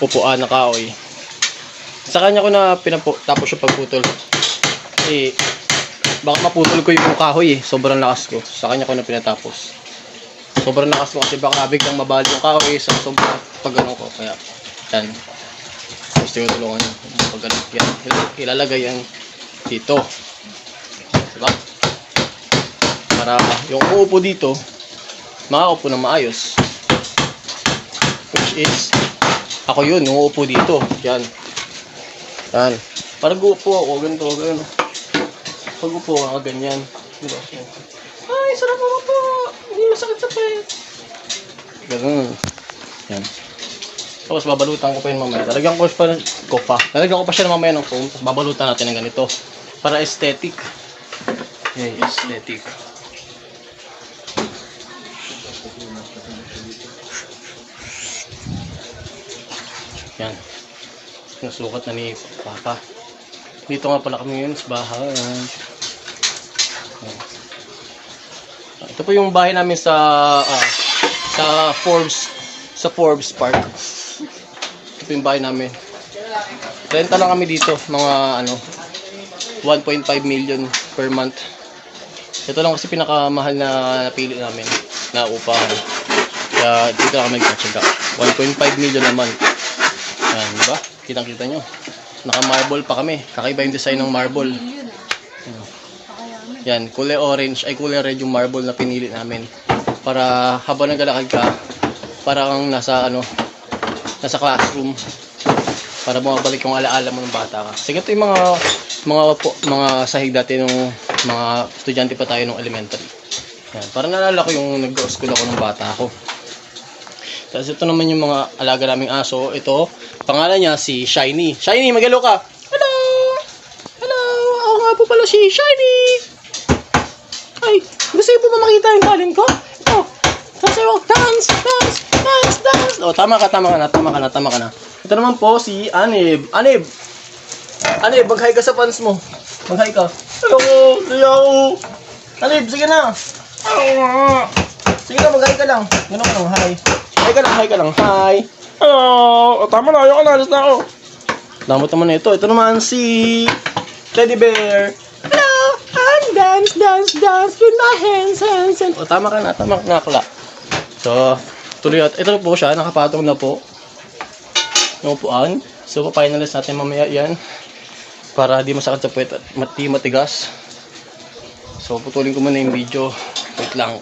pupuan na kahoy. Sa kanya ko na tapos yung pagputol. Baka maputol ko yung kahoy sobrang lakas ko. Sa kanya ko na pinatapos. Sobrang lakas ko kasi baka biglang mabali yung kahoy sa sobrang pag-ano ko. Kaya, yan. Gusto yung tulungan nyo. Pag-ano, yan. Ilalagay yan dito. Diba? Para yung uupo dito, makaupo na maayos. Which is, ako yun, yung uupo dito. Yan. Yan. Parang uupo ako, ganito, ganito. Pag upo ako, ganyan. Diba? Ay, sarap ako po. Hindi masakit sa pet. Ganun. Yan. Tapos babalutan ko pa yun mamaya. Lalagyan ko pa siya mamaya ng foam. Tapos babalutan natin ng ganito. Para aesthetic. Okay, aesthetic. Yan. Nasukat na ni Papa. Dito nga pala kami ngayon sa bahay. Ito po yung bahay namin sa Forbes Park. Ito po yung bahay namin. Renta lang kami dito, mga 1.5 million per month. Ito lang kasi pinakamahal na napili namin na upahan. Kaya dito lang kami nagtatsaga. 1.5 million a month. Yan, diba? Kitang-kita nyo. Naka-marble pa kami. Kakaiba yung design ng marble. Yan, kulay orange, ay kulay red yung marble na pinili namin. Para habang naglalakad ka, parang nasa classroom. Para bumabalik yung alaala mo ng bata ka. Sige, ito yung mga sahig dati nung mga estudyante pa tayo nung elementary. Yan, parang naalala ko yung nag-school ako ng bata ako. Tapos ito naman yung mga alaga naming aso. Ito, pangalan niya si Shiny. Shiny, mag-hello ka! Hello! Hello! Ako nga po pala si Shiny! Ay, gusto niyo po ba makita yung talent ko? Ito, sasayaw, dance, dance, dance, dance. O, tama ka na. Ito naman po si Anib. Anib, mag-hi ka sa fans mo. Mag-hi ka. Hello, hello. Anib, sige na. Sige na, mag-hi ka lang. Gano'n ka lang, hi. Hi ka lang, hi. Hello. O, tama na, ayaw ka na, alis na ako. Damot naman na ito. Ito naman si Teddy Bear. Hello, dance, dance, dance with my hands. O, tama ka na, akla. So, tuloy at ito po siya, nakapatong na po. Yung upuan. So, pa-finalize natin mamaya yan. Para di masakit sa puwet at matigas. So, putulin ko muna yung video. Wait lang.